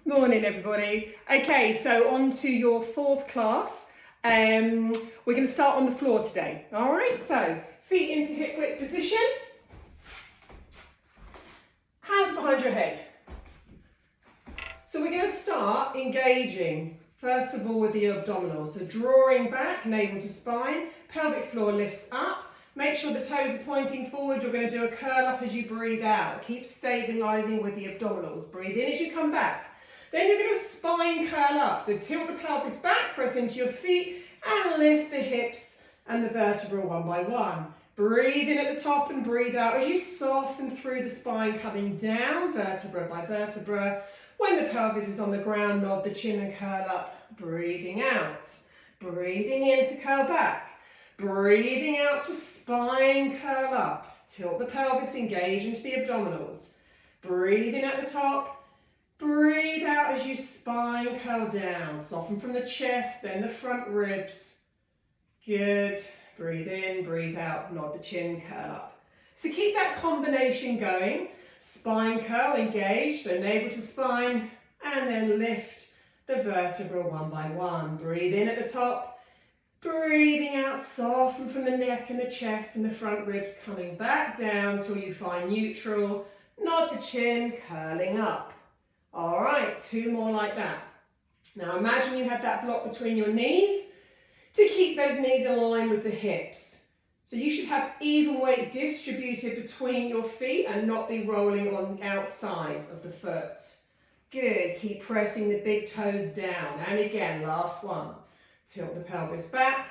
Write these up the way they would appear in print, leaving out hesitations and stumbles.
Morning, everybody. Okay, so on to your fourth class. We're going to start on the floor today. All right, so feet into hip width position. Hands behind your head. So we're going to start engaging, first of all, with the abdominals. So drawing back, navel to spine, pelvic floor lifts up. Make sure the toes are pointing forward. You're going to do a curl up as you breathe out. Keep stabilising with the abdominals. Breathe in as you come back. Then you're going to spine curl up. So tilt the pelvis back, press into your feet and lift the hips and the vertebra one by one. Breathe in at the top and breathe out as you soften through the spine, coming down vertebra by vertebra. When the pelvis is on the ground, nod the chin and curl up. Breathing out. Breathing in to curl back. Breathing out to spine curl up. Tilt the pelvis, engage into the abdominals. Breathe in at the top. Breathe out as you spine curl down. Soften from the chest, then the front ribs. Good. Breathe in, breathe out, nod the chin, curl up. So keep that combination going. Spine curl, engage, so navel to spine, and then lift the vertebra one by one. Breathe in at the top. Breathing out, soften from the neck and the chest and the front ribs, coming back down till you find neutral. Nod the chin, curling up. All right, two more like that. Now imagine you have that block between your knees to keep those knees aligned with the hips. So you should have even weight distributed between your feet and not be rolling on the outsides of the foot. Good, keep pressing the big toes down. And again, last one. Tilt the pelvis back.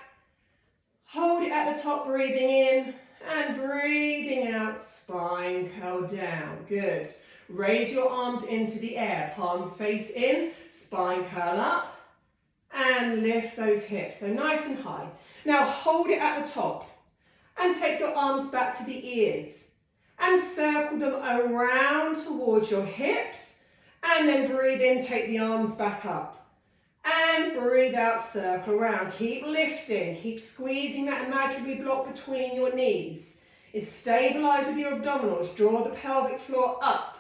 Hold it at the top, breathing in and breathing out, spine curl down. Good. Raise your arms into the air, palms face in, spine curl up, and lift those hips, so nice and high. Now hold it at the top, and take your arms back to the ears, and circle them around towards your hips, and then breathe in, take the arms back up, and breathe out, circle around. Keep lifting, keep squeezing that imaginary block between your knees. It's stabilised with your abdominals, draw the pelvic floor up.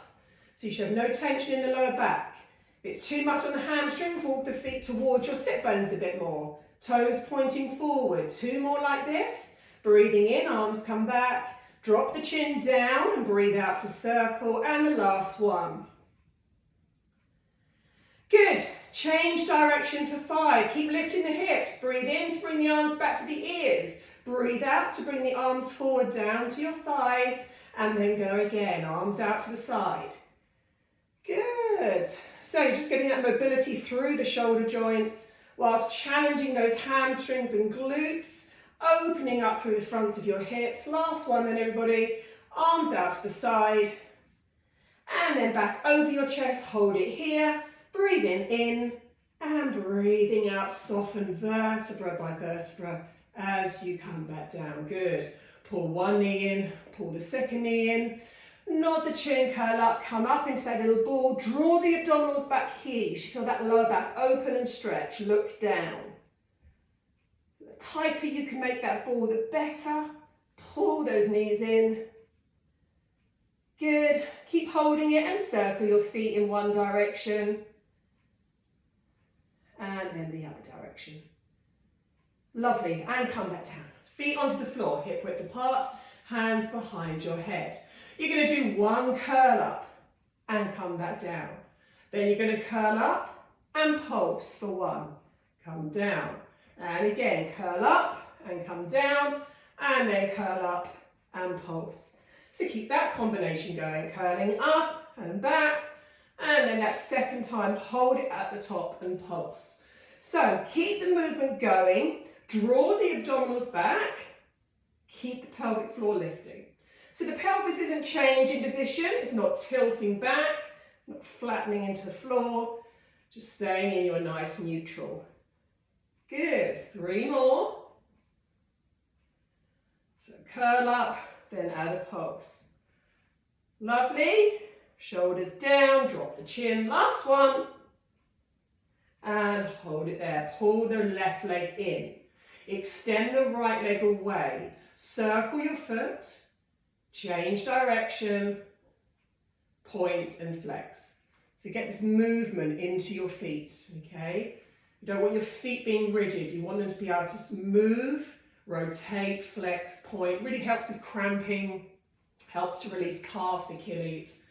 So you should have no tension in the lower back. If it's too much on the hamstrings, walk the feet towards your sit bones a bit more. Toes pointing forward. Two more like this. Breathing in, arms come back. Drop the chin down and breathe out to circle. And the last one. Good. Change direction for 5. Keep lifting the hips. Breathe in to bring the arms back to the ears. Breathe out to bring the arms forward down to your thighs. And then go again. Arms out to the side. Good. So just getting that mobility through the shoulder joints whilst challenging those hamstrings and glutes, opening up through the fronts of your hips. Last one then, everybody. Arms out to the side and then back over your chest. Hold it here. Breathing in and breathing out. Soften vertebra by vertebra as you come back down. Good. Pull one knee in, pull the second knee in. Nod the chin, curl up, come up into that little ball. Draw the abdominals back here. You should feel that lower back open and stretch. Look down. The tighter you can make that ball, the better. Pull those knees in. Good. Keep holding it and circle your feet in one direction. And then the other direction. Lovely. And come back down. Feet onto the floor, hip width apart, hands behind your head. You're going to do one curl up and come back down. Then you're going to curl up and pulse for 1. Come down. And again, curl up and come down. And then curl up and pulse. So keep that combination going. Curling up and back. And then that second time, hold it at the top and pulse. So keep the movement going. Draw the abdominals back. Keep the pelvic floor lifting. So the pelvis isn't changing position, it's not tilting back, not flattening into the floor, just staying in your nice neutral. Good, 3 more. So curl up, then add a pulse. Lovely, shoulders down, drop the chin, last one. And hold it there, pull the left leg in. Extend the right leg away, circle your foot. Change direction, point and flex. So get this movement into your feet, okay? You don't want your feet being rigid. You want them to be able to move, rotate, flex, point. Really helps with cramping, helps to release calves, Achilles.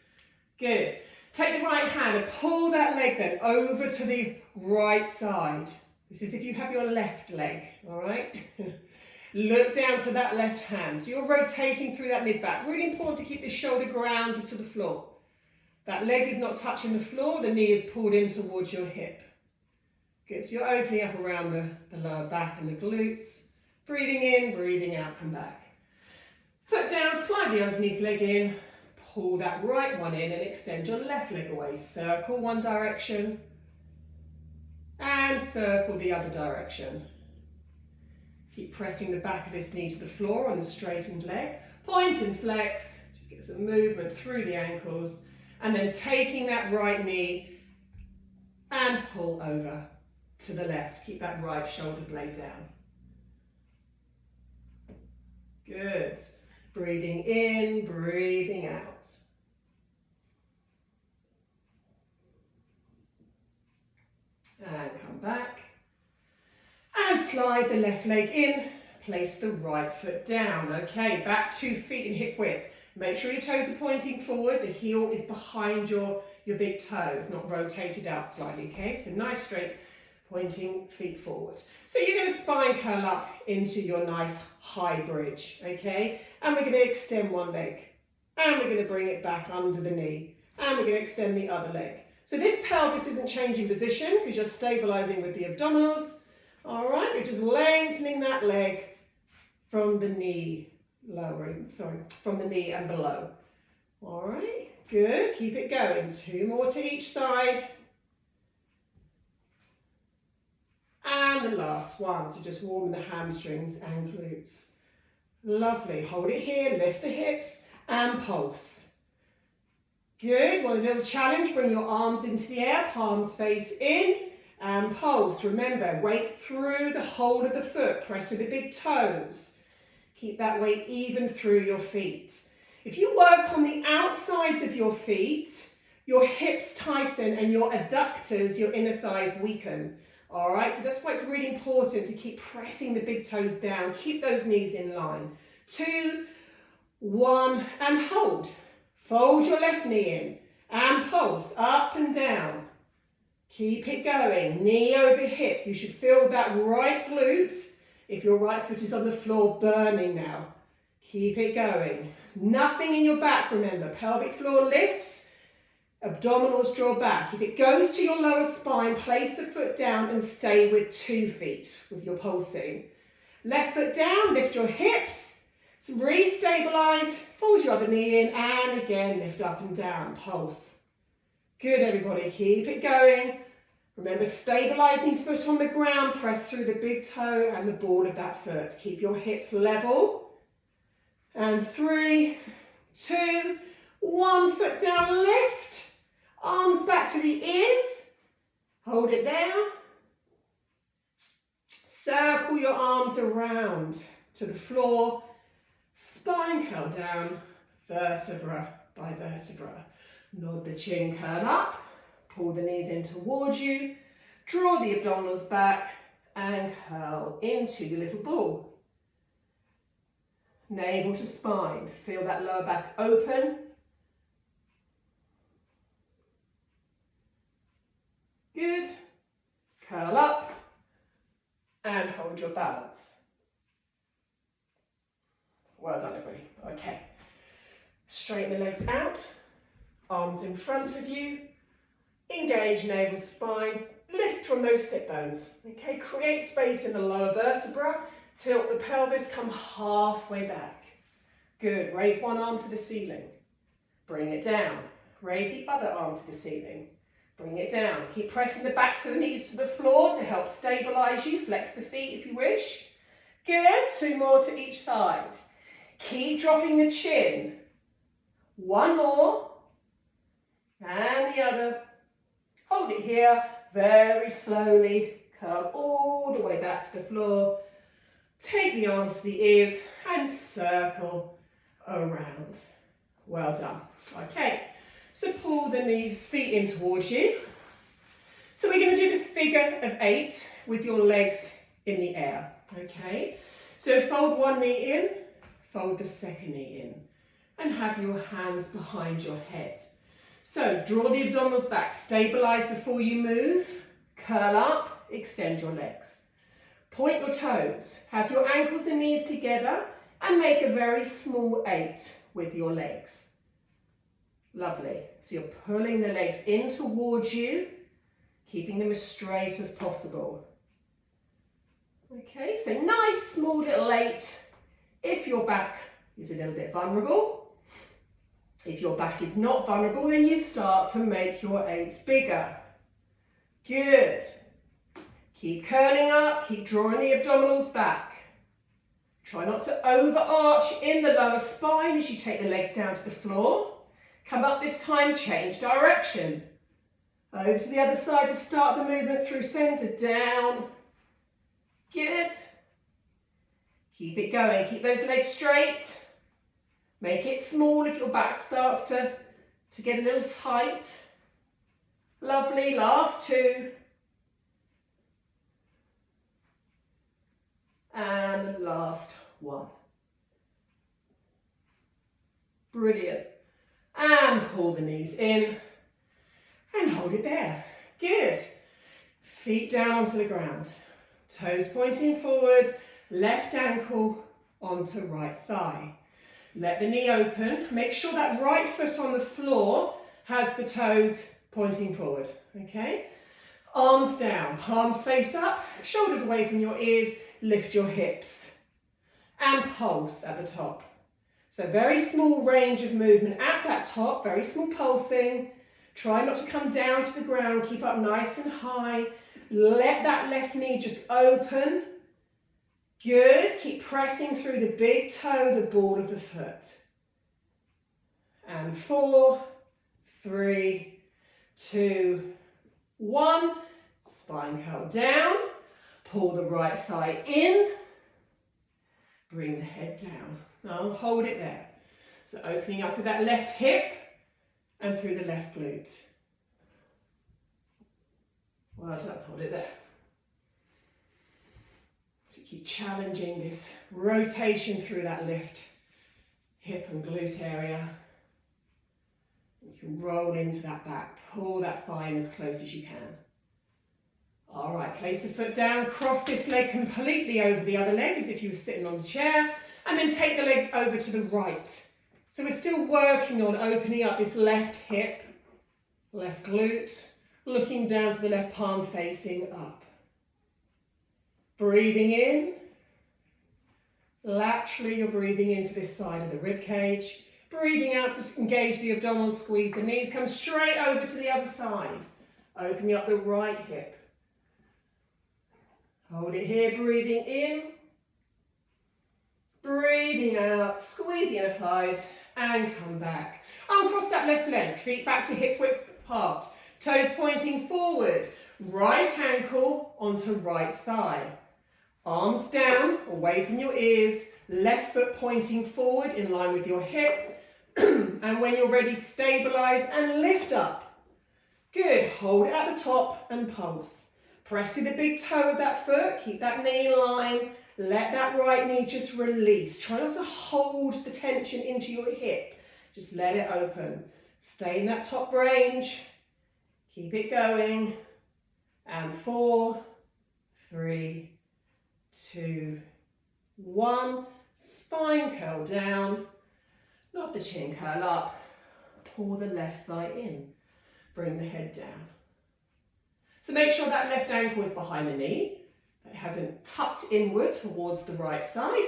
Good. Take the right hand and pull that leg then over to the right side. This is if you have your left leg, all right? Look down to that left hand. So you're rotating through that mid-back. Really important to keep the shoulder grounded to the floor. That leg is not touching the floor. The knee is pulled in towards your hip. Good. So you're opening up around the lower back and the glutes. Breathing in, breathing out, come back. Foot down, slide the underneath leg in. Pull that right one in and extend your left leg away. Circle one direction. And circle the other direction. Keep pressing the back of this knee to the floor on the straightened leg. Point and flex. Just get some movement through the ankles. And then taking that right knee and pull over to the left. Keep that right shoulder blade down. Good. Breathing in, breathing out. And come back. And slide the left leg in, place the right foot down. Okay, back 2 feet in hip width. Make sure your toes are pointing forward, the heel is behind your big toe, it's not rotated out slightly, okay? So nice straight pointing feet forward. So you're going to spine curl up into your nice high bridge, okay? And we're going to extend one leg. And we're going to bring it back under the knee. And we're going to extend the other leg. So this pelvis isn't changing position because you're stabilizing with the abdominals. All right, you're just lengthening that leg from the knee, from the knee and below. All right, good, keep it going. 2 more to each side. And the last one, so just warm the hamstrings and glutes. Lovely, hold it here, lift the hips and pulse. Good, one little challenge, bring your arms into the air, palms face in. And pulse. Remember, weight through the whole of the foot. Press with the big toes. Keep that weight even through your feet. If you work on the outsides of your feet, your hips tighten and your adductors, your inner thighs, weaken. All right, so that's why it's really important to keep pressing the big toes down. Keep those knees in line. 2, 1, and hold. Fold your left knee in and pulse up and down. Keep it going, knee over hip. You should feel that right glute, if your right foot is on the floor, burning now. Keep it going. Nothing in your back, remember. Pelvic floor lifts, abdominals draw back. If it goes to your lower spine, place the foot down and stay with 2 feet with your pulsing. Left foot down, lift your hips, re-stabilize, fold your other knee in, and again, lift up and down, pulse. Good, everybody, keep it going. Remember, stabilizing foot on the ground, press through the big toe and the ball of that foot. Keep your hips level. And 3, 2, 1, foot down, lift. Arms back to the ears. Hold it there. Circle your arms around to the floor. Spine curl down, vertebra by vertebra. Nod the chin, curl up, pull the knees in towards you, draw the abdominals back and curl into your little ball. Navel to spine, feel that lower back open. Good, curl up and hold your balance. Well done, everybody. Okay, straighten the legs out. Arms in front of you, engage navel spine, lift from those sit bones. Okay, create space in the lower vertebra, tilt the pelvis, come halfway back. Good, raise one arm to the ceiling, bring it down. Raise the other arm to the ceiling, bring it down. Keep pressing the backs of the knees to the floor to help stabilize you. Flex the feet if you wish. Good, 2 more to each side. Keep dropping the chin. 1 more. And the other. Hold it here, very slowly. Curl all the way back to the floor. Take the arms to the ears and circle around. Well done. Okay, so pause. pull the knees, feet in towards you. So we're going to do the figure of 8 with your legs in the air, okay? So fold one knee in, fold the second knee in, and have your hands behind your head. So draw the abdominals back, stabilize before you move, curl up, extend your legs. Point your toes, have your ankles and knees together, and make a very small 8 with your legs. Lovely. So you're pulling the legs in towards you, keeping them as straight as possible. Okay, so nice small little 8 if your back is a little bit vulnerable. If your back is not vulnerable, then you start to make your 8s bigger. Good. Keep curling up, keep drawing the abdominals back. Try not to overarch in the lower spine as you take the legs down to the floor. Come up this time, change direction. Over to the other side to start the movement through centre, down. Good. Keep it going, keep those legs straight. Make it small if your back starts to get a little tight. Lovely, last 2. And the last 1. Brilliant. And pull the knees in and hold it there. Good. Feet down onto the ground. Toes pointing forward, left ankle onto right thigh. Let the knee open. Make sure that right foot on the floor has the toes pointing forward, okay? Arms down, palms face up, shoulders away from your ears, lift your hips. And pulse at the top. So very small range of movement at that top, very small pulsing. Try not to come down to the ground, keep up nice and high. Let that left knee just open. Good, keep pressing through the big toe, the ball of the foot. And 4, 3, 2, 1. Spine curl down. Pull the right thigh in. Bring the head down. Now hold it there. So opening up with that left hip and through the left glute. Well done, hold it there. So keep challenging this rotation through that left hip and glute area. You can roll into that back, pull that thigh in as close as you can. All right, place the foot down, cross this leg completely over the other leg as if you were sitting on the chair, and then take the legs over to the right. So we're still working on opening up this left hip, left glute, looking down to the left palm facing up. Breathing in. Laterally, you're breathing into this side of the rib cage. Breathing out to engage the abdominals, squeeze the knees, come straight over to the other side. Opening up the right hip. Hold it here, breathing in. Breathing out, squeeze the inner thighs and come back. Uncross that left leg, feet back to hip width apart. Toes pointing forward. Right ankle onto right thigh. Arms down, away from your ears. Left foot pointing forward in line with your hip. And when you're ready, stabilize and lift up. Good, hold it at the top and pulse. Press through the big toe of that foot, keep that knee in line. Let that right knee just release. Try not to hold the tension into your hip. Just let it open. Stay in that top range. Keep it going. And 4, 3, 2, 1. Spine curl down. Nod the chin, curl up. Pull the left thigh in. Bring the head down. So make sure that left ankle is behind the knee. It hasn't tucked inward towards the right side.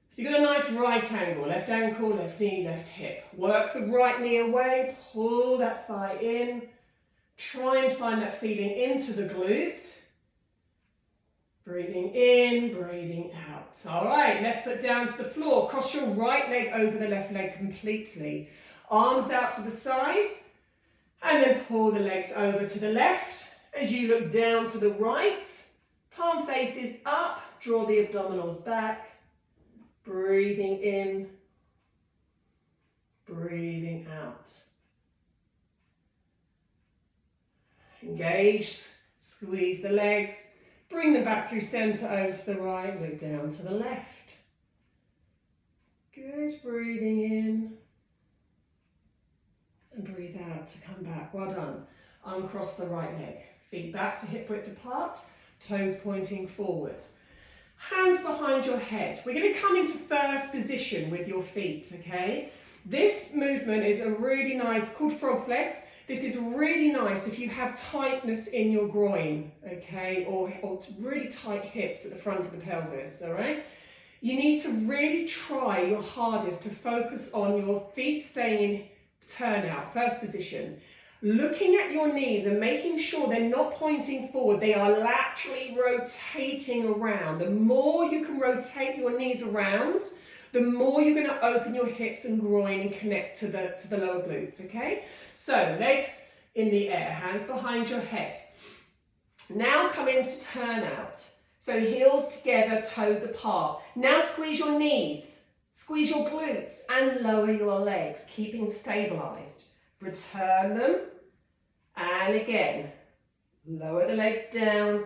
So you've got a nice right angle, left ankle, left knee, left hip. Work the right knee away, pull that thigh in. Try and find that feeling into the glute. Breathing in, breathing out. All right, left foot down to the floor. Cross your right leg over the left leg completely. Arms out to the side. And then pull the legs over to the left as you look down to the right. Palm faces up, draw the abdominals back. Breathing in, breathing out. Engage, squeeze the legs, bring them back through centre over to the right, look down to the left. Good, breathing in and breathe out to come back. Well done. Uncross the right leg, feet back to hip width apart, toes pointing forward. Hands behind your head. We're going to come into first position with your feet, okay? This movement is a really nice, called frog's legs. This is really nice if you have tightness in your groin, okay, or really tight hips at the front of the pelvis, all right? You need to really try your hardest to focus on your feet staying in turnout, first position. Looking at your knees and making sure they're not pointing forward, they are laterally rotating around. The more you can rotate your knees around, the more you're going to open your hips and groin and connect to the lower glutes, okay? So legs in the air, hands behind your head. Now come into turnout. So heels together, toes apart. Now squeeze your knees, squeeze your glutes and lower your legs, keeping stabilized. Return them. And again, lower the legs down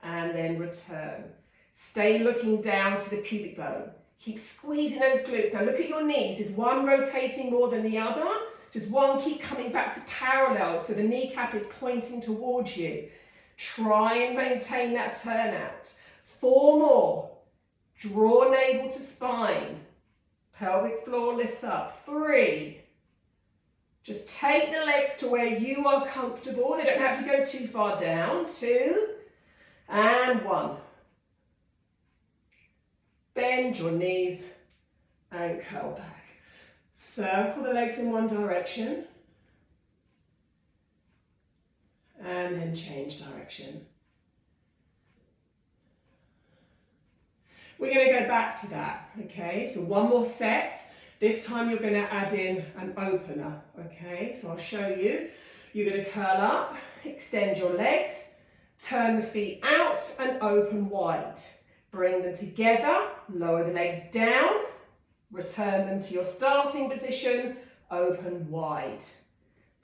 and then return. Stay looking down to the pubic bone. Keep squeezing those glutes. Now look at your knees. Is one rotating more than the other? Just one keep coming back to parallel so the kneecap is pointing towards you. Try and maintain that turnout. 4 more. Draw navel to spine. Pelvic floor lifts up. 3. Just take the legs to where you are comfortable. They don't have to go too far down. 2 and 1. Bend your knees and curl back. Circle the legs in one direction. And then change direction. We're going to go back to that, okay? So one more set. This time you're going to add in an opener, okay? So I'll show you. You're going to curl up, extend your legs, turn the feet out and open wide. Bring them together, lower the legs down, return them to your starting position, open wide.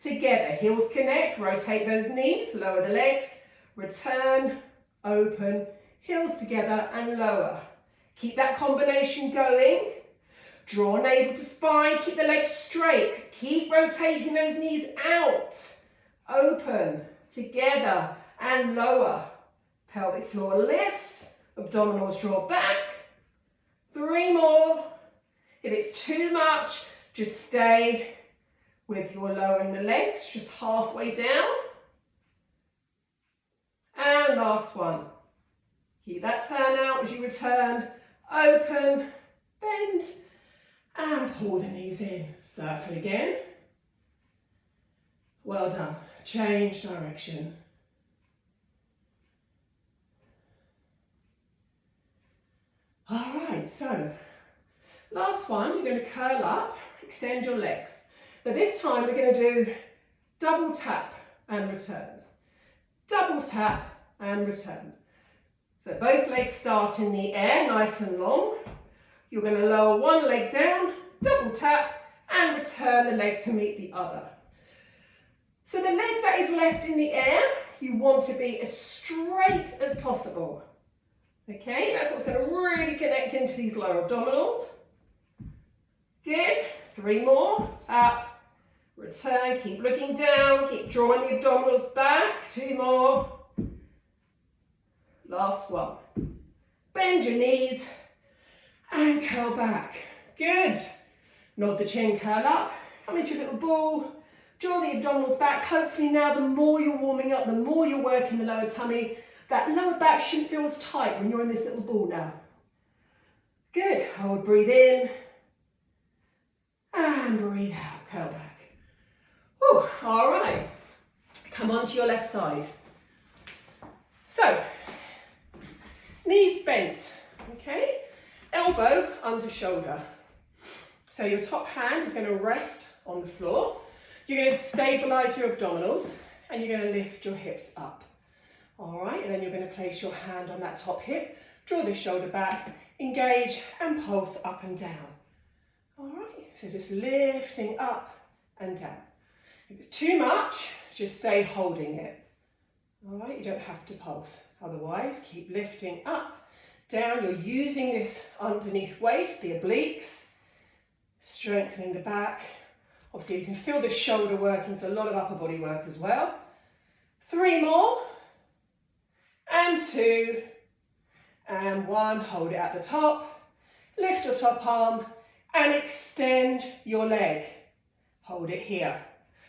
Together, heels connect, rotate those knees, lower the legs, return, open, heels together and lower. Keep that combination going. Draw navel to spine, keep the legs straight. Keep rotating those knees out. Open, together and lower. Pelvic floor lifts, abdominals draw back. 3 more. If it's too much, just stay with your lowering the legs, just halfway down. And last one. Keep that turn out as you return. Open, bend, and pull the knees in. Circle again. Well done. Change direction. All right, so last one, you're going to curl up, extend your legs. But this time we're going to do double tap and return. Double tap and return. So both legs start in the air, nice and long. You're going to lower one leg down, double tap, and return the leg to meet the other. So the leg that is left in the air, you want to be as straight as possible. Okay, that's what's going to really connect into these lower abdominals. Good. 3 more. Tap, return, keep looking down, keep drawing the abdominals back. 2 more. Last one. Bend your knees and curl back. Good. Nod the chin, curl up. Come into your little ball. Draw the abdominals back. Hopefully now the more you're warming up, the more you're working the lower tummy, that lower back shouldn't feel as tight when you're in this little ball now. Good. Hold, breathe in. And breathe out, curl back. Whew. All right. Come on to your left side. So, knees bent, okay? Elbow under shoulder. So your top hand is going to rest on the floor. You're going to stabilize your abdominals and you're going to lift your hips up. All right, and then you're going to place your hand on that top hip, draw the shoulder back, engage and pulse up and down. All right, so just lifting up and down. If it's too much, just stay holding it. All right, you don't have to pulse. Otherwise, keep lifting up, down. You're using this underneath waist, the obliques, strengthening the back. Obviously, you can feel the shoulder working, so a lot of upper body work as well. 3 more, and 2, and 1. Hold it at the top. Lift your top arm and extend your leg. Hold it here.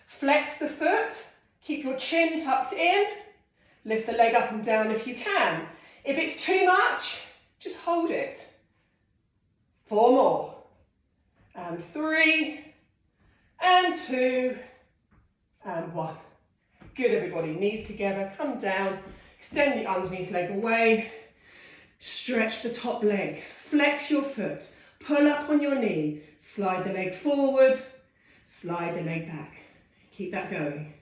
Flex the foot. Keep your chin tucked in. Lift the leg up and down if you can. If it's too much, just hold it. 4 more. And 3, and 2, and 1. Good, everybody. Knees together, come down. Extend the underneath leg away. Stretch the top leg. Flex your foot. Pull up on your knee. Slide the leg forward. Slide the leg back. Keep that going.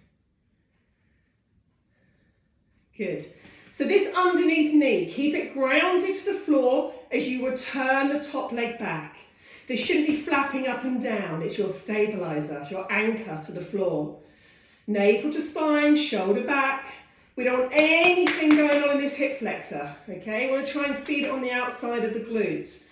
Good. So this underneath knee, keep it grounded to the floor as you return the top leg back. This shouldn't be flapping up and down. It's your stabilizer, it's your anchor to the floor. Navel to spine, shoulder back. We don't want anything going on in this hip flexor, okay? We want to try and feed it on the outside of the glutes.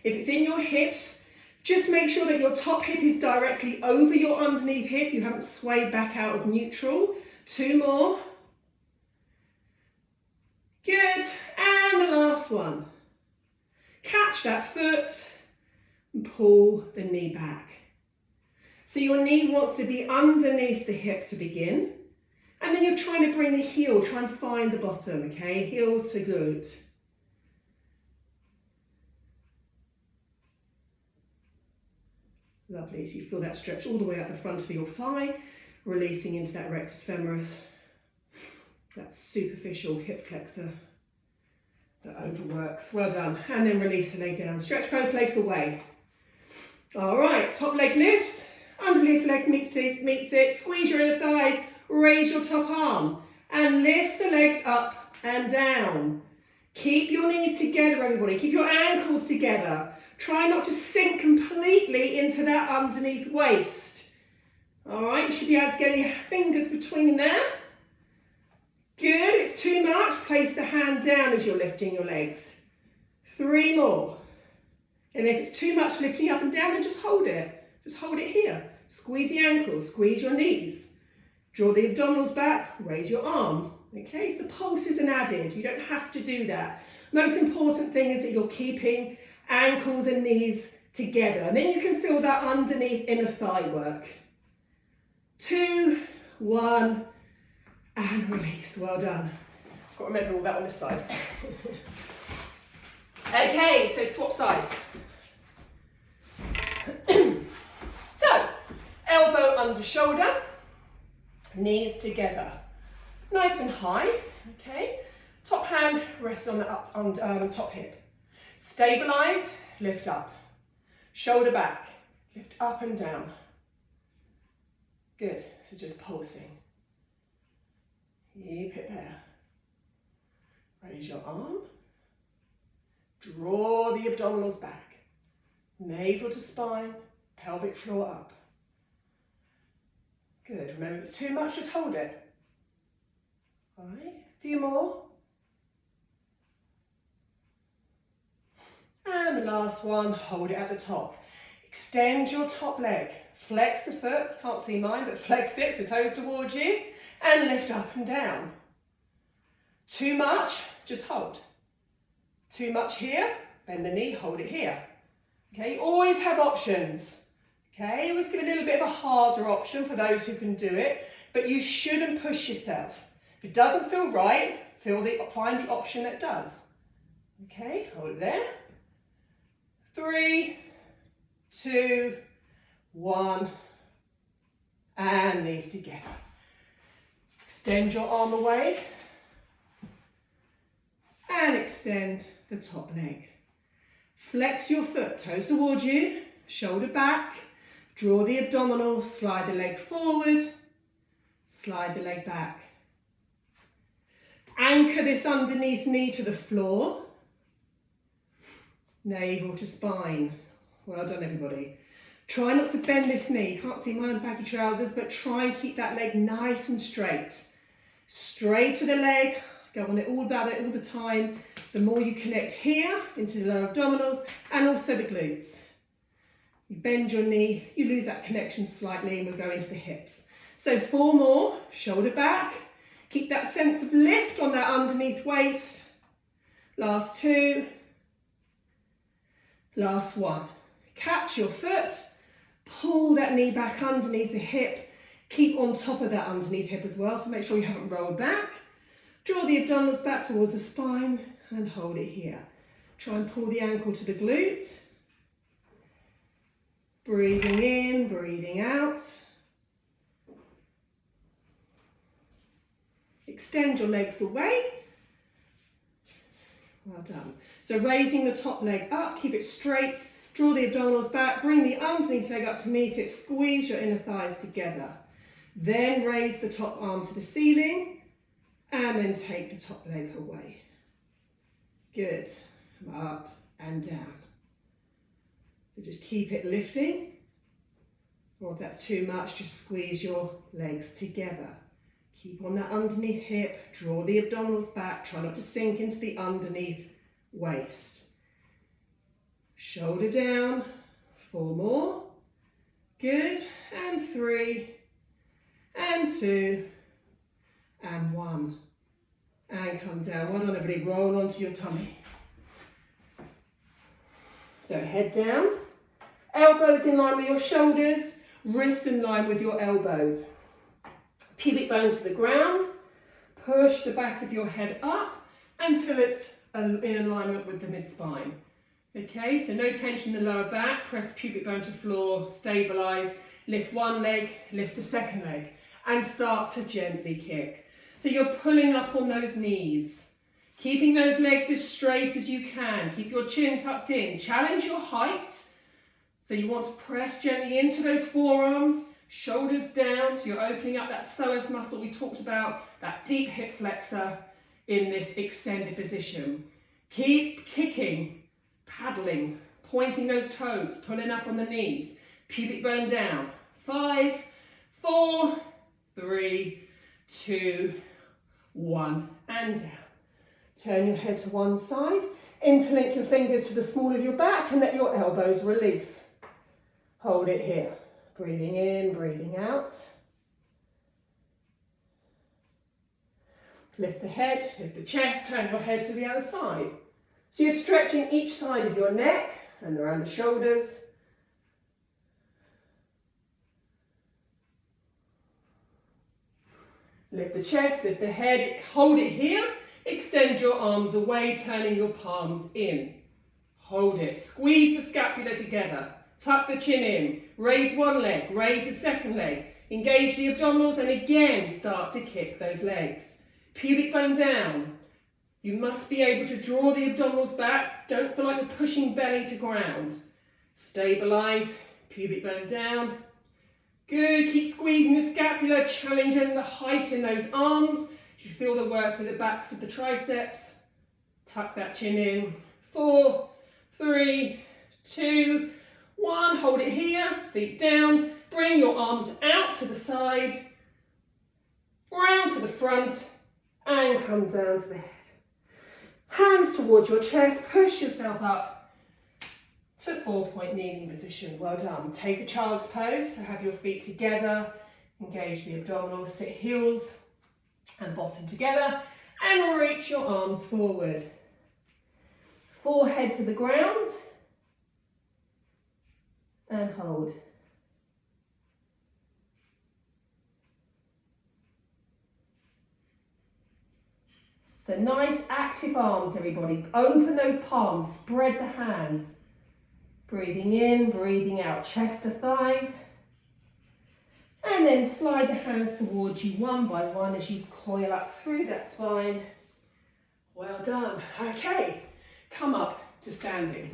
If it's in your hips, just make sure that your top hip is directly over your underneath hip. You haven't swayed back out of neutral. 2 more. Good, and the last one. Catch that foot and pull the knee back. So your knee wants to be underneath the hip to begin, and then you're trying to bring the heel, try and find the bottom, okay? Heel to glute. Lovely, so you feel that stretch all the way up the front of your thigh, releasing into that rectus femoris. That superficial hip flexor that overworks. Well done. And then release the leg down. Stretch both legs away. All right, top leg lifts. Underneath leg meets it. Squeeze your inner thighs. Raise your top arm. And lift the legs up and down. Keep your knees together, everybody. Keep your ankles together. Try not to sink completely into that underneath waist. All right, you should be able to get your fingers between there. Good, if it's too much, place the hand down as you're lifting your legs. 3 more. And if it's too much lifting up and down, then just hold it. Just hold it here. Squeeze the ankles, squeeze your knees. Draw the abdominals back, raise your arm. Okay, so the pulse isn't added. You don't have to do that. Most important thing is that you're keeping ankles and knees together. And then you can feel that underneath inner thigh work. 2, 1, and release. Well done. I've got to remember all that on this side. Okay, so swap sides. So, elbow under shoulder, knees together. Nice and high, okay? Top hand rests on the top hip. Stabilize, lift up. Shoulder back, lift up and down. Good, so just pulsing. Keep it there. Raise your arm. Draw the abdominals back. Navel to spine, pelvic floor up. Good, remember if it's too much, just hold it. All right, a few more. And the last one, hold it at the top. Extend your top leg. Flex the foot, can't see mine, but flex it, so toes towards you. And lift up and down. Too much, just hold. Too much here, bend the knee, hold it here. Okay, always have options. Okay, always give a little bit of a harder option for those who can do it, but you shouldn't push yourself. If it doesn't feel right, find the option that does. Okay, hold it there. 3, 2, 1, and knees together. Extend your arm away and extend the top leg. Flex your foot, toes towards you, shoulder back, draw the abdominals, slide the leg forward, slide the leg back. Anchor this underneath knee to the floor, navel to spine. Well done, everybody. Try not to bend this knee. You can't see my baggy trousers, but try and keep that leg nice and straight. Straight to the leg, go on it all about it all the time. The more you connect here into the lower abdominals and also the glutes. You bend your knee, you lose that connection slightly and we'll go into the hips. So 4 more, shoulder back. Keep that sense of lift on that underneath waist. Last 2. Last 1. Catch your foot, pull that knee back underneath the hip. Keep on top of that underneath hip as well, so make sure you haven't rolled back. Draw the abdominals back towards the spine and hold it here. Try and pull the ankle to the glute. Breathing in, breathing out. Extend your legs away. Well done. So raising the top leg up, keep it straight. Draw the abdominals back, bring the underneath leg up to meet it, squeeze your inner thighs together. Then raise the top arm to the ceiling and then take the top leg away. Good. Up and down. So just keep it lifting. Or if that's too much, just squeeze your legs together. Keep on that underneath hip, draw the abdominals back, try not to sink into the underneath waist. Shoulder down, 4 more. Good, and 3, and 2, and 1. And come down. Well done, everybody. Roll onto your tummy. So head down, elbows in line with your shoulders, wrists in line with your elbows. Pubic bone to the ground. Push the back of your head up until it's in alignment with the mid-spine. Okay, so no tension in the lower back. Press pubic bone to floor, stabilize, lift one leg, lift the second leg, and start to gently kick. So you're pulling up on those knees, keeping those legs as straight as you can. Keep your chin tucked in. Challenge your height. So you want to press gently into those forearms, shoulders down, so you're opening up that psoas muscle we talked about, that deep hip flexor in this extended position. Keep kicking, paddling, pointing those toes, pulling up on the knees, pubic bone down. 5, 4, 3, 2, 1, and down. Turn your head to one side, interlink your fingers to the small of your back and let your elbows release. Hold it here. Breathing in, breathing out. Lift the head, lift the chest, turn your head to the other side. So you're stretching each side of your neck and around the shoulders. Lift the chest, lift the head, hold it here. Extend your arms away, turning your palms in. Hold it. Squeeze the scapula together. Tuck the chin in. Raise one leg, raise the second leg. Engage the abdominals and again start to kick those legs. Pubic bone down. You must be able to draw the abdominals back. Don't feel like you're pushing belly to ground. Stabilize. Pubic bone down. Good. Keep squeezing the scapula, challenging the height in those arms. You feel the work through the backs of the triceps. Tuck that chin in. 4, 3, 2, 1. Hold it here. Feet down. Bring your arms out to the side. Round to the front. And come down to the head. Hands towards your chest. Push yourself up to 4-point kneeling position. Well done. Take a child's pose. So have your feet together. Engage the abdominals. Sit heels and bottom together. And reach your arms forward. Forehead to the ground. And hold. So nice active arms, everybody. Open those palms, spread the hands. Breathing in, breathing out, chest to thighs. And then slide the hands towards you one by one as you coil up through that spine. Well done. Okay, come up to standing.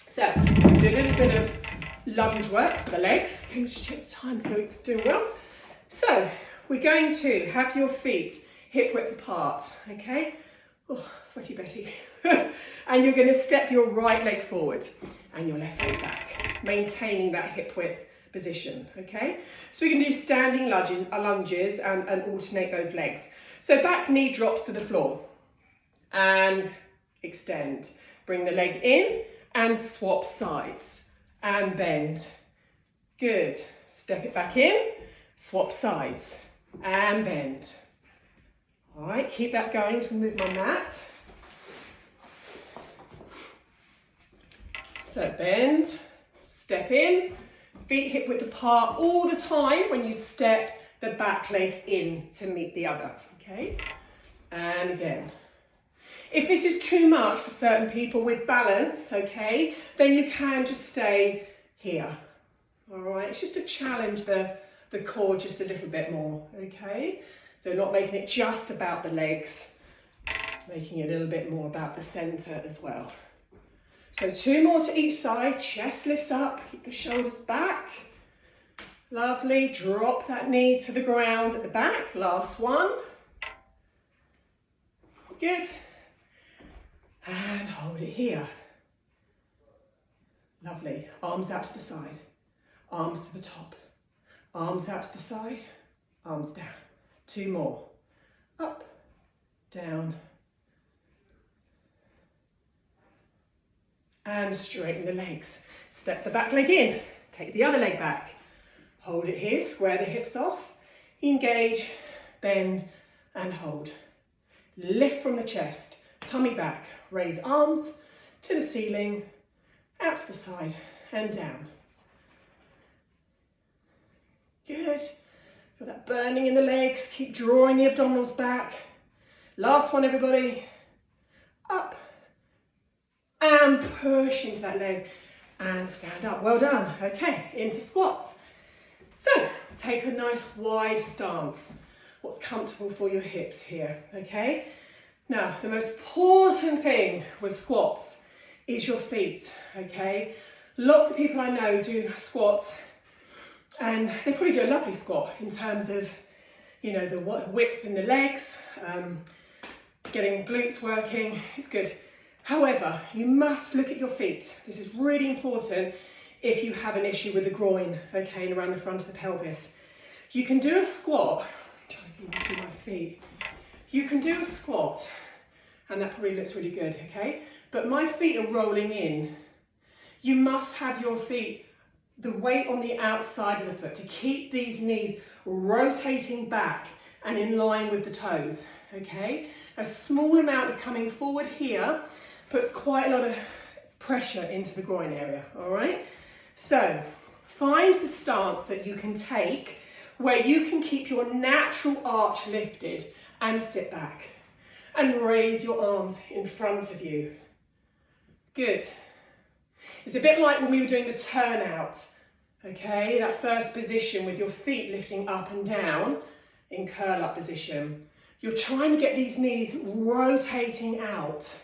So, we'll do a little bit of lunge work for the legs. Let me just check the time, we're doing well. So, we're going to have your feet hip width apart, okay? Oh, sweaty Betty. And you're going to step your right leg forward and your left leg back, maintaining that hip width position, okay? So we can do standing lunges and alternate those legs. So back knee drops to the floor and extend. Bring the leg in and swap sides and bend. Good. Step it back in, swap sides and bend. All right, keep that going to move my mat. So bend, step in, feet hip width apart all the time when you step the back leg in to meet the other, okay? And again. If this is too much for certain people with balance, okay, then you can just stay here. All right, it's just to challenge the core just a little bit more, okay? So not making it just about the legs, making it a little bit more about the center as well. So 2 more to each side, chest lifts up, keep the shoulders back. Lovely, drop that knee to the ground at the back, last one. Good. And hold it here. Lovely, arms out to the side, arms to the top, arms out to the side, arms down. 2 more, up, down, and straighten the legs. Step the back leg in, take the other leg back. Hold it here, square the hips off, engage, bend, and hold. Lift from the chest, tummy back, raise arms to the ceiling, out to the side, and down. Good. Feel that burning in the legs, keep drawing the abdominals back. Last one, everybody. Up. And push into that leg and stand up. Well done. Okay, into squats. So, take a nice wide stance. What's comfortable for your hips here, okay? Now, the most important thing with squats is your feet, okay? Lots of people I know do squats and they probably do a lovely squat in terms of, you know, the width in the legs, getting glutes working, it's good. However, you must look at your feet. This is really important if you have an issue with the groin, okay, and around the front of the pelvis. You can do a squat, I'm trying to think if you can see my feet. You can do a squat, and that probably looks really good, okay? But my feet are rolling in. You must have your feet, the weight on the outside of the foot to keep these knees rotating back and in line with the toes, okay? A small amount of coming forward here puts quite a lot of pressure into the groin area, all right? So find the stance that you can take where you can keep your natural arch lifted and sit back and raise your arms in front of you. Good. It's a bit like when we were doing the turnout, okay? That first position with your feet lifting up and down in curl up position. You're trying to get these knees rotating out.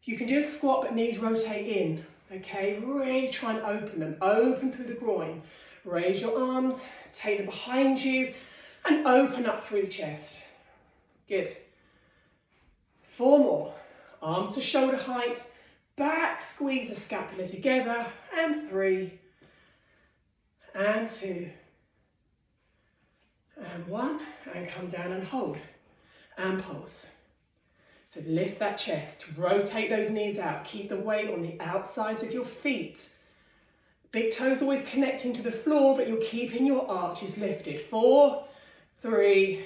You can do a squat but knees rotate in, okay? Really try and open them, open through the groin. Raise your arms, take them behind you and open up through the chest. Good. 4 more. Arms to shoulder height, back, squeeze the scapula together, and 3, and 2, and 1, and come down and hold, and pulse. So lift that chest, rotate those knees out, keep the weight on the outsides of your feet. Big toes always connecting to the floor, but you're keeping your arches lifted. 4, 3,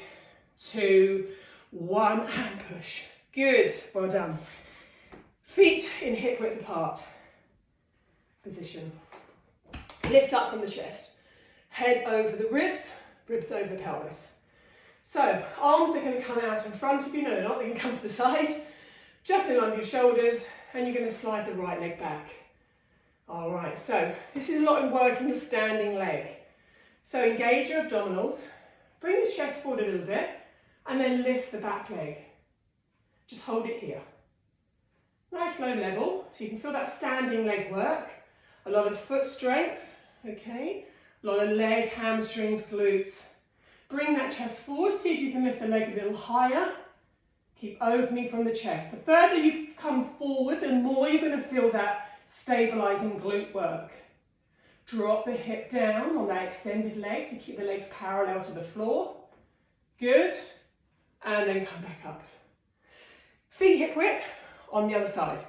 2, 1, and push. Good, well done. Feet in hip width apart. Position. Lift up from the chest. Head over the ribs, ribs over the pelvis. So, arms are going to come out in front of you. No, they're not. They can come to the side. Just in line with your shoulders. And you're going to slide the right leg back. All right, so this is a lot of work in your standing leg. So engage your abdominals. Bring the chest forward a little bit. And then lift the back leg. Just hold it here. Nice low level, so you can feel that standing leg work. A lot of foot strength, okay? A lot of leg, hamstrings, glutes. Bring that chest forward, see if you can lift the leg a little higher. Keep opening from the chest. The further you come forward, the more you're going to feel that stabilizing glute work. Drop the hip down on that extended leg to keep the legs parallel to the floor. Good. And then come back up. Feet hip width on the other side.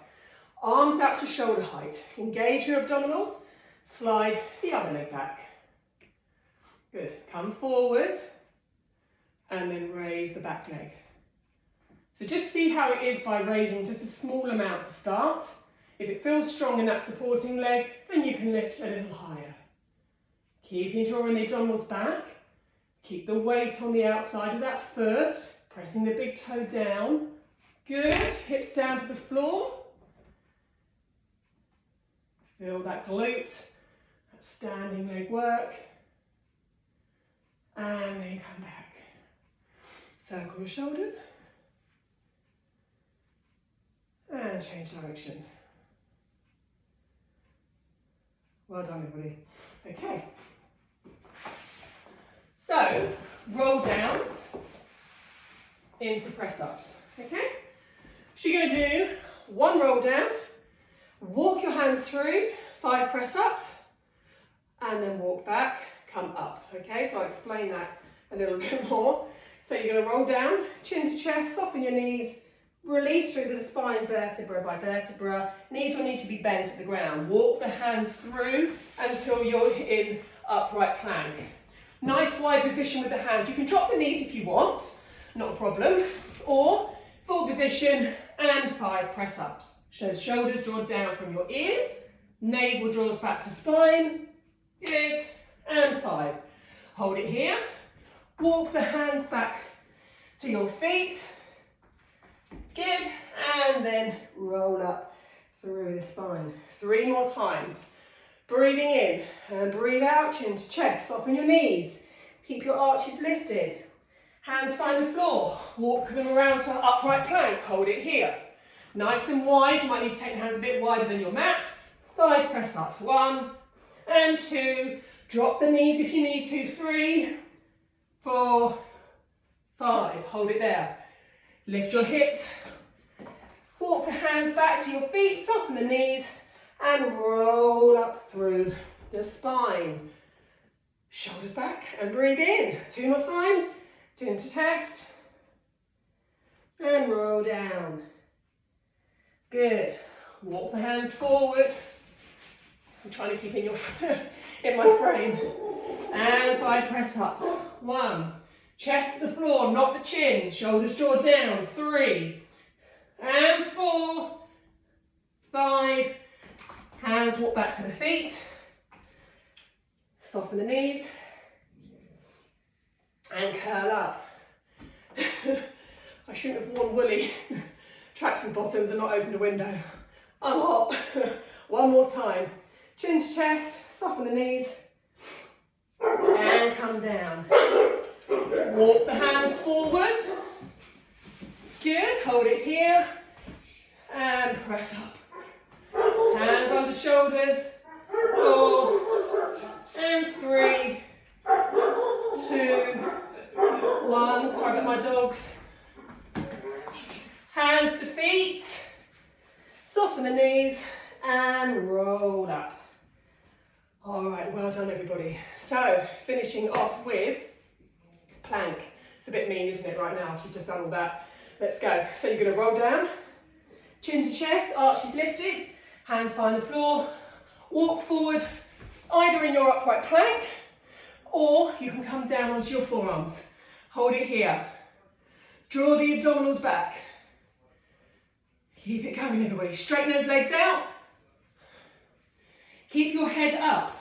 Arms out to shoulder height. Engage your abdominals. Slide the other leg back. Good. Come forward and then raise the back leg. So just see how it is by raising just a small amount to start. If it feels strong in that supporting leg, then you can lift a little higher. Keep drawing the abdominals back. Keep the weight on the outside of that foot, pressing the big toe down. Good. Hips down to the floor. Feel that glute, that standing leg work. And then come back. Circle your shoulders. And change direction. Well done, everybody. Okay. So, roll downs into press ups. Okay? So you're going to do one roll down, walk your hands through, 5 press ups, and then walk back, come up. Okay? So I'll explain that a little bit more. So you're going to roll down, chin to chest, soften your knees, release through the spine vertebra by vertebra. Knees will need to be bent at the ground. Walk the hands through until you're in upright plank. Nice wide position with the hands. You can drop the knees if you want, not a problem. Or full position and 5 press ups. So shoulders draw down from your ears. Navel draws back to spine. Good. And 5. Hold it here. Walk the hands back to your feet. Good, and then roll up through the spine. 3 more times. Breathing in and breathe out, chin to chest, soften your knees. Keep your arches lifted. Hands find the floor. Walk them around to upright plank, hold it here. Nice and wide, you might need to take the hands a bit wider than your mat. 5 press ups, 1 and 2. Drop the knees if you need to, 3, 4, 5. Hold it there. Lift your hips. Walk the hands back to your feet, soften the knees, and roll up through the spine. Shoulders back and breathe in. 2 more times. Chin to chest. And roll down. Good. Walk the hands forward. I'm trying to keep in my frame. And 5 press ups. 1. Chest to the floor, not the chin. Shoulders draw down. 3. And 4. 5. Hands walk back to the feet. Soften the knees. And curl up. I shouldn't have worn woolly tracksuit bottoms and not opened a window. I'm hot. 1 more time. Chin to chest, soften the knees. And come down. Walk the hands forward. Good, hold it here. And press up. Hands under shoulders. 4 and 3, 2, 1. Sorry about my dogs. Hands to feet. Soften the knees and roll up. All right, well done everybody. So, finishing off with plank. It's a bit mean, isn't it, right now, if you've just done all that. Let's go. So you're going to roll down, chin to chest, arches lifted, hands find the floor, walk forward, either in your upright plank, or you can come down onto your forearms. Hold it here. Draw the abdominals back. Keep it going, everybody. Straighten those legs out. Keep your head up.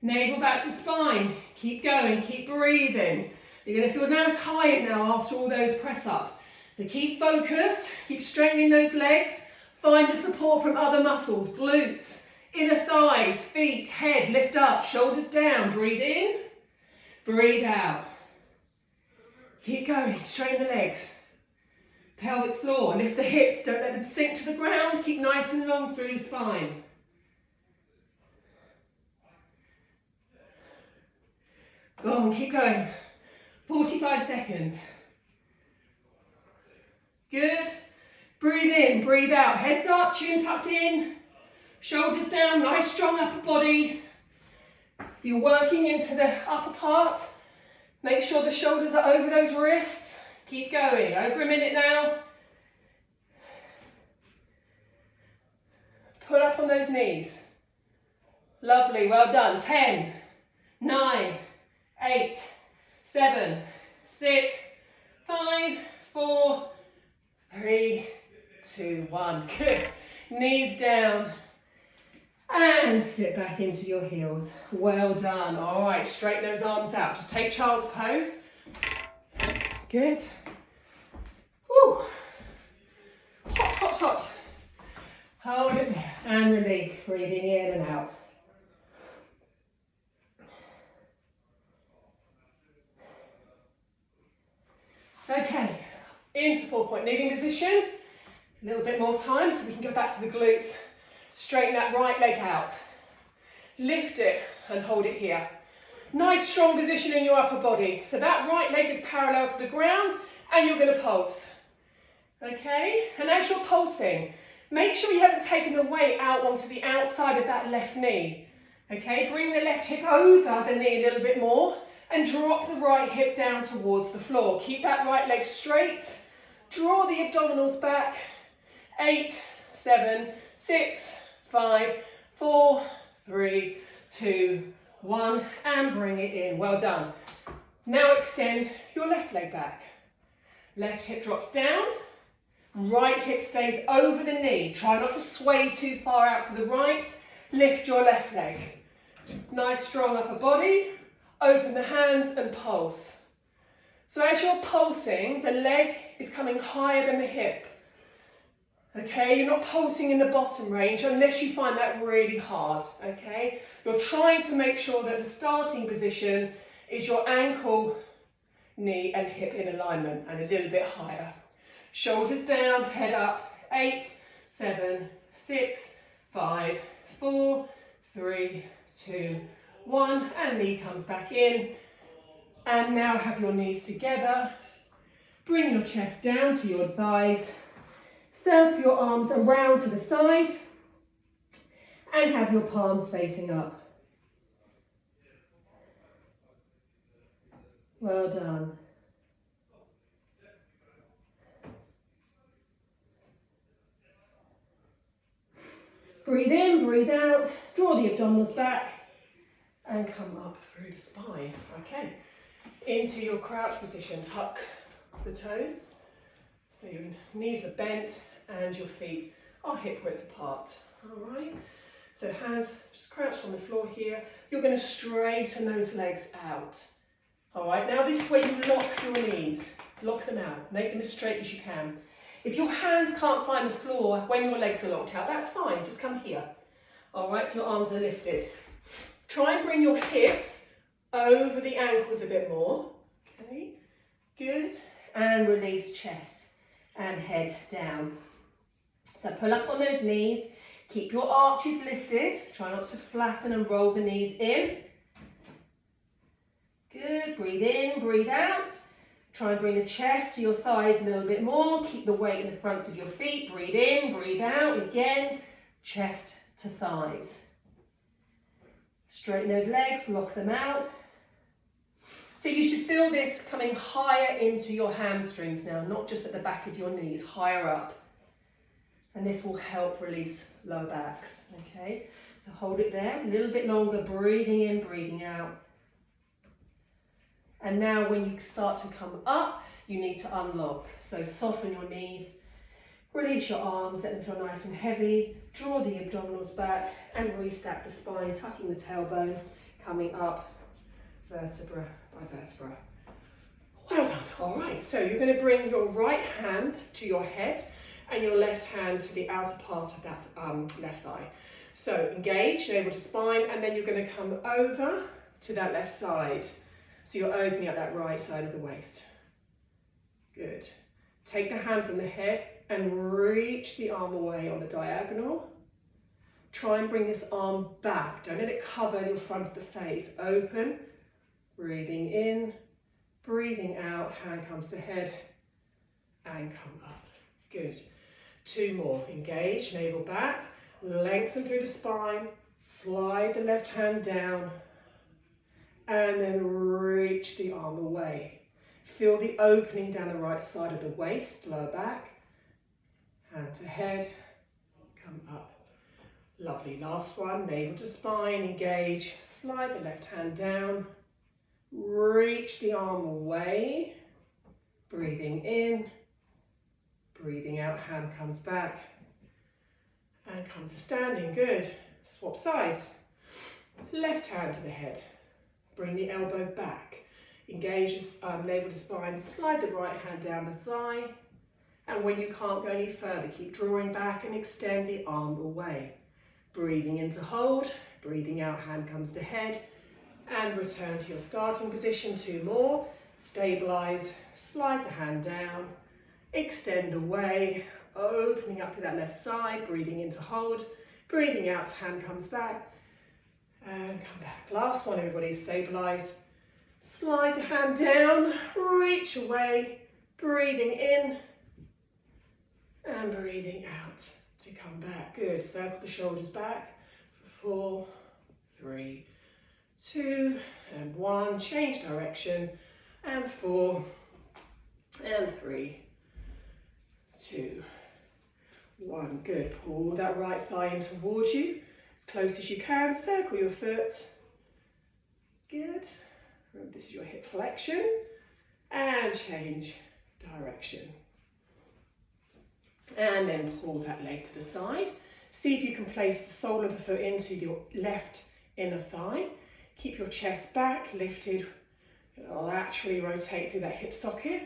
Navel back to spine. Keep going, keep breathing. You're going to feel now tired now after all those press-ups. So keep focused, keep straightening those legs. Find the support from other muscles, glutes, inner thighs, feet, head, lift up, shoulders down. Breathe in, breathe out. Keep going, straighten the legs. Pelvic floor, lift the hips, don't let them sink to the ground. Keep nice and long through the spine. Go on, keep going. 45 seconds. Good. Breathe in, breathe out. Heads up, chin tucked in. Shoulders down, nice strong upper body. If you're working into the upper part, make sure the shoulders are over those wrists. Keep going, over a minute now. Pull up on those knees. Lovely, well done. 10, 9, 8, 7, 6, 5, 4, 3, 2, 1. Good. Knees down. And sit back into your heels. Well done. All right, straighten those arms out. Just take child's pose. Good. Woo. Hot, hot, hot. Hold it there. And release. Breathing in and out. Okay, into 4-point kneeling position. A little bit more time so we can go back to the glutes. Straighten that right leg out. Lift it and hold it here. Nice strong position in your upper body. So that right leg is parallel to the ground and you're going to pulse. Okay, and as you're pulsing, make sure you haven't taken the weight out onto the outside of that left knee. Okay, bring the left hip over the knee a little bit more and drop the right hip down towards the floor. Keep that right leg straight. Draw the abdominals back. 8, 7, 6, 5, 4, 3, 2, 1, and bring it in. Well done. Now extend your left leg back. Left hip drops down. Right hip stays over the knee. Try not to sway too far out to the right. Lift your left leg. Nice strong upper body. Open the hands and pulse. So as you're pulsing, the leg is coming higher than the hip. Okay, you're not pulsing in the bottom range unless you find that really hard, okay? You're trying to make sure that the starting position is your ankle, knee and hip in alignment and a little bit higher. Shoulders down, head up. 8, 7, 6, 5, 4, 3, 2, 1, and knee comes back in. And now have your knees together. Bring your chest down to your thighs. Circle your arms around to the side and have your palms facing up. Well done. Breathe in, breathe out, draw the abdominals back and come up through the spine. Okay, into your crouch position, tuck the toes. So your knees are bent and your feet are hip width apart. All right, so hands just crouched on the floor here. You're going to straighten those legs out. All right, now this is where you lock your knees. Lock them out, make them as straight as you can. If your hands can't find the floor when your legs are locked out, that's fine, just come here. All right, so your arms are lifted. Try and bring your hips over the ankles a bit more. Okay, good. And release chest and head down. So pull up on those knees, keep your arches lifted, try not to flatten and roll the knees in. Good, breathe in, breathe out. Try and bring the chest to your thighs a little bit more, keep the weight in the fronts of your feet, breathe in, breathe out, again, chest to thighs. Straighten those legs, lock them out. So you should feel this coming higher into your hamstrings now, not just at the back of your knees, higher up. And this will help release lower backs, okay? So hold it there, a little bit longer, breathing in, breathing out. And now when you start to come up, you need to unlock. So soften your knees, release your arms, let them feel nice and heavy, draw the abdominals back and restack the spine, tucking the tailbone, coming up vertebra by vertebra. Well done. All right, so you're going to bring your right hand to your head and your left hand to the outer part of that left thigh. So engage, navel to spine, and then you're going to come over to that left side. So you're opening up that right side of the waist. Good. Take the hand from the head and reach the arm away on the diagonal. Try and bring this arm back. Don't let it cover your front of the face. Open, breathing in, breathing out, hand comes to head and come up. Good. 2 more. Engage, navel back, lengthen through the spine, slide the left hand down, And then reach the arm away. Feel the opening down the right side of the waist, lower back. Hand to head, come up. Lovely, last one, navel to spine, engage, slide the left hand down, reach the arm away, breathing in, breathing out, hand comes back, and come to standing, good. Swap sides, left hand to the head, bring the elbow back, engage navel to spine, slide the right hand down the thigh, and when you can't go any further, keep drawing back and extend the arm away. Breathing in to hold, breathing out, hand comes to head, and return to your starting position. 2 more, stabilize, slide the hand down, extend away, opening up to that left side, breathing in to hold, breathing out, hand comes back, and come back. Last one, everybody, stabilize, slide the hand down, reach away, breathing in, and breathing out to come back. Good. Circle the shoulders back for 4, 3, 2, and 1. Change direction. And 4, and 3, 2, 1. Good. Pull that right thigh in towards you as close as you can. Circle your foot. Good. Remember, this is your hip flexion. And change direction. And then pull that leg to the side. See if you can place the sole of the foot into your left inner thigh. Keep your chest back, lifted. Laterally rotate through that hip socket.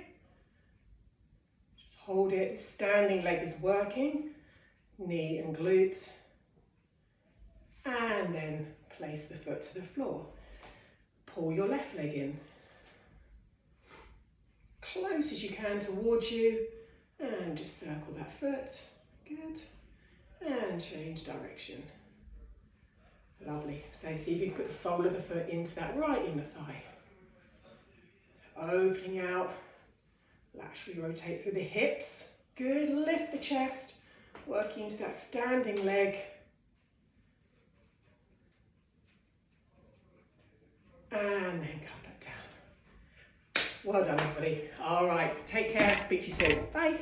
Just hold it. The standing leg is working. Knee and glutes. And then place the foot to the floor. Pull your left leg in. As close as you can towards you. And just circle that foot. Good. And change direction. Lovely. So see if you can put the sole of the foot into that right inner thigh. Opening out. Laterally rotate through the hips. Good. Lift the chest. Working into that standing leg. And then come back down. Well done, everybody. All right. Take care. Speak to you soon. Bye.